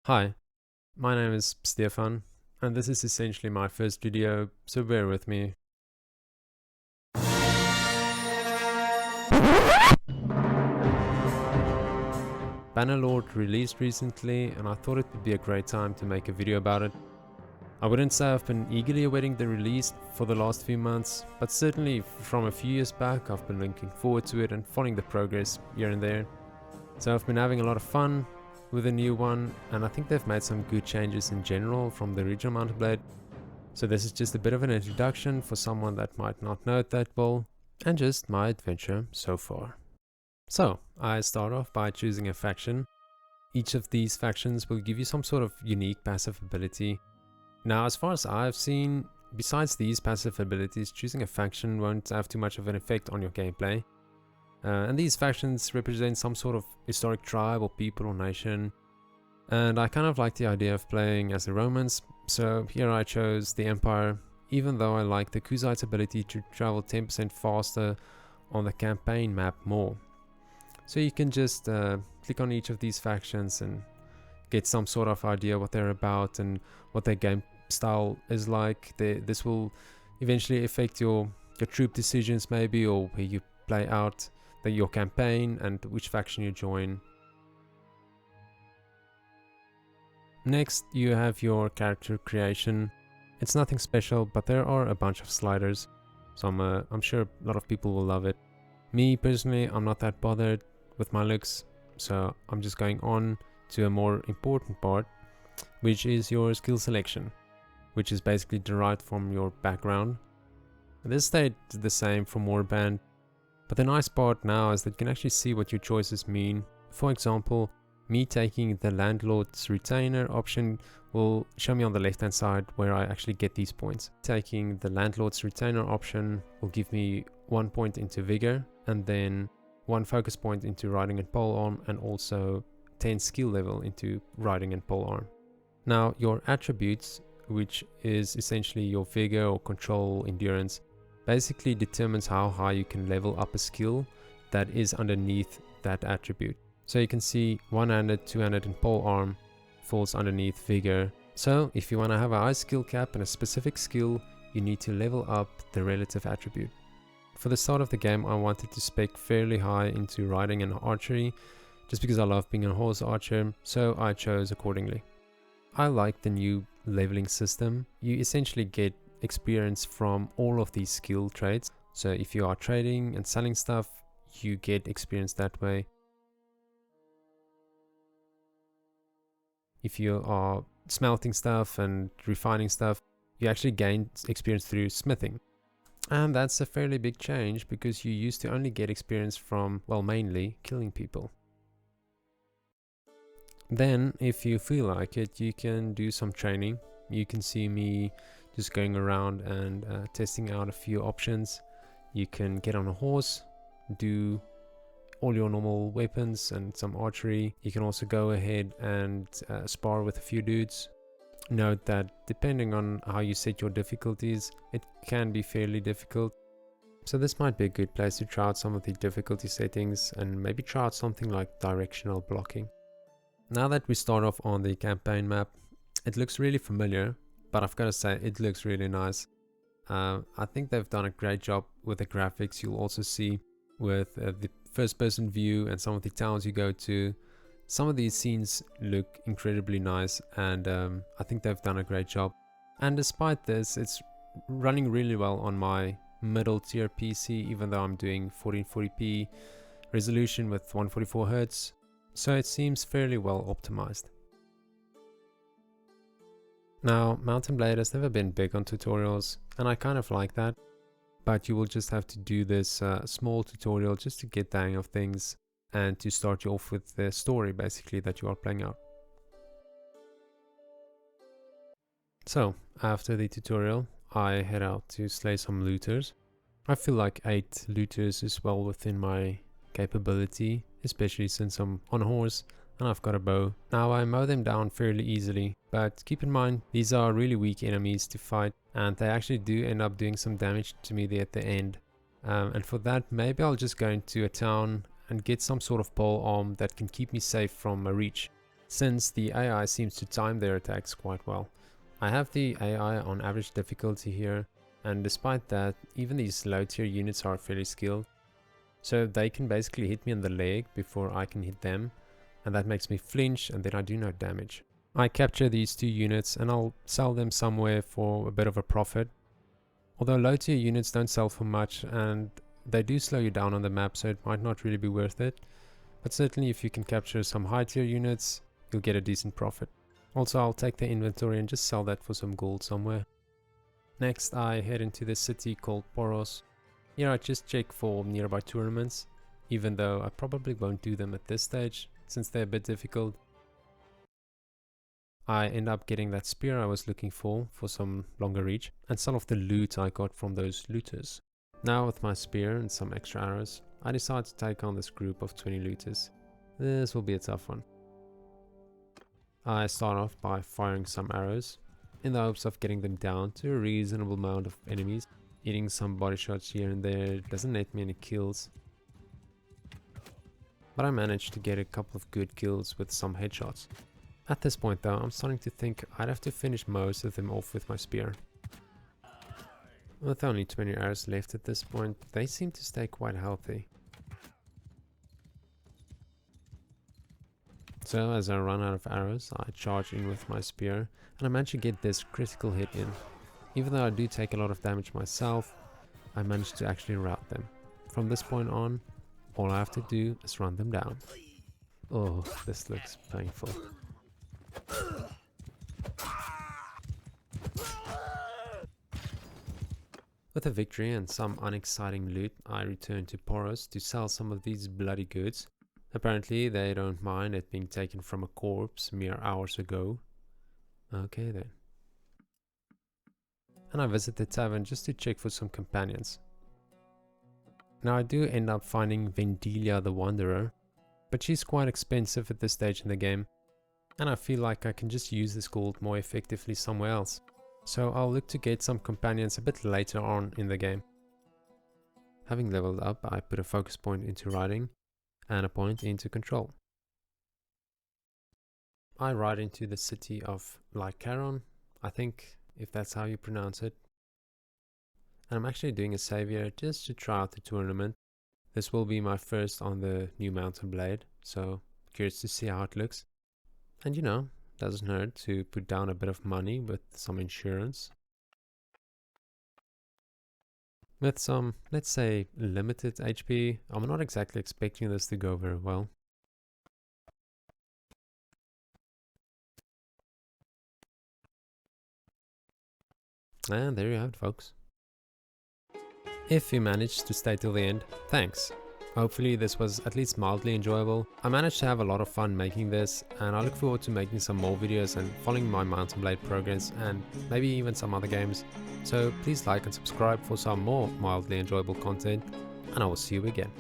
Hi, my name is Stefan, and this is essentially my first video, so bear with me. Bannerlord released recently, and I thought it would be a great time to make a video about it. I wouldn't say I've been eagerly awaiting the release for the last few months, but certainly from a few years back I've been looking forward to it and following the progress here and there. So I've been having a lot of fun with the new one, and I think they've made some good changes in general from the original Mount&Blade. So this is just a bit of an introduction for someone that might not know it that well, and just my adventure so far. So I start off by choosing a faction. Each of these factions will give you some sort of unique passive ability. Now, as far as I've seen, besides these passive abilities, choosing a faction won't have too much of an effect on your gameplay. And these factions represent some sort of historic tribe or people or nation. And I kind of like the idea of playing as the Romans, so here I chose the Empire, even though I like the Kuzite's ability to travel 10% faster on the campaign map more. So you can just click on each of these factions and get some sort of idea what they're about and what their game style is like. This will eventually affect your troop decisions maybe, or where you play out your campaign and which faction you join. Next, you have your character creation. It's nothing special, but there are a bunch of sliders, so I'm sure a lot of people will love it. Me personally, I'm not that bothered with my looks, so I'm just going on to a more important part, which is your skill selection, which is basically derived from your background. This stayed the same for Warband, but the nice part now is that you can actually see what your choices mean. For example, me taking the Landlord's Retainer option will show me on the left hand side where I actually get these points. Taking the Landlord's Retainer option will give me 1 point into Vigor, and then 1 focus point into Riding and Polearm, and also 10 skill level into Riding and Polearm. Now your attributes, which is essentially your Vigor or Control, Endurance, basically determines how high you can level up a skill that is underneath that attribute. So you can see one-handed, two-handed and polearm falls underneath Vigor. So if you want to have a high skill cap and a specific skill, you need to level up the relative attribute. For the start of the game, I wanted to spec fairly high into Riding and Archery, just because I love being a horse archer, so I chose accordingly. I like the new leveling system. You essentially get experience from all of these skill traits. So if you are trading and selling stuff, you get experience that way. If you are smelting stuff and refining stuff, you actually gain experience through smithing. And that's a fairly big change, because you used to only get experience from, well, mainly killing people. Then, if you feel like it, you can do some training. You can see me just going around and testing out a few options. You can get on a horse, do all your normal weapons and some archery. You can also go ahead and spar with a few dudes. Note that depending on how you set your difficulties, it can be fairly difficult. So this might be a good place to try out some of the difficulty settings and maybe try out something like directional blocking. Now that we start off on the campaign map, it looks really familiar, but I've got to say it looks really nice. I think they've done a great job with the graphics. You'll also see with the first person view and some of the towns you go to, some of these scenes look incredibly nice, and I think they've done a great job. And despite this, it's running really well on my middle tier PC, even though I'm doing 1440p resolution with 144 Hz, so it seems fairly well optimized. Now, Mount&Blade has never been big on tutorials, and I kind of like that. But you will just have to do this small tutorial just to get the hang of things and to start you off with the story basically that you are playing out. So after the tutorial, I head out to slay some looters. I feel like 8 looters is well within my capability, especially since I'm on a horse and I've got a bow. Now I mow them down fairly easily, but keep in mind these are really weak enemies to fight, and they actually do end up doing some damage to me there at the end. And for that, maybe I'll just go into a town and get some sort of pole arm that can keep me safe from a reach. since the AI seems to time their attacks quite well. I have the AI on average difficulty here, and despite that, even these low tier units are fairly skilled, so they can basically hit me in the leg before I can hit them, and that makes me flinch and then I do no damage. I capture these 2 units and I'll sell them somewhere for a bit of a profit. Although low tier units don't sell for much and they do slow you down on the map, so it might not really be worth it, but certainly if you can capture some high tier units, you'll get a decent profit. Also, I'll take the inventory and just sell that for some gold somewhere. Next, I head into the city called Poros. Here I just check for nearby tournaments, even though I probably won't do them at this stage, since they're a bit difficult. I end up getting that spear I was looking for some longer reach, and some of the loot I got from those looters. Now with my spear and some extra arrows, I decide to take on this group of 20 looters. This will be a tough one. I start off by firing some arrows, in the hopes of getting them down to a reasonable amount of enemies. Hitting some body shots here and there doesn't net me any kills, but I managed to get a couple of good kills with some headshots. At this point though, I'm starting to think I'd have to finish most of them off with my spear. With only 20 arrows left at this point, they seem to stay quite healthy. So as I run out of arrows, I charge in with my spear, and I manage to get this critical hit in. Even though I do take a lot of damage myself, I manage to actually rout them. From this point on, all I have to do is run them down. Oh, this looks painful. With a victory and some unexciting loot, I return to Poros to sell some of these bloody goods. Apparently they don't mind it being taken from a corpse mere hours ago. Okay then. And I visit the tavern just to check for some companions. Now I do end up finding Vendelia the Wanderer, but she's quite expensive at this stage in the game, and I feel like I can just use this gold more effectively somewhere else. So I'll look to get some companions a bit later on in the game. Having leveled up, I put a focus point into riding and a point into control. I ride into the city of Lycaron, I think, if that's how you pronounce it. And I'm actually doing a save here just to try out the tournament. This will be my first on the new Mount&Blade, so curious to see how it looks. And you know, doesn't hurt to put down a bit of money with some insurance. With some, let's say, limited HP, I'm not exactly expecting this to go very well. And there you have it, folks. If you managed to stay till the end, thanks. Hopefully this was at least mildly enjoyable. I managed to have a lot of fun making this, and I look forward to making some more videos and following my Mount&Blade progress, and maybe even some other games. So please like and subscribe for some more mildly enjoyable content, and I will see you again.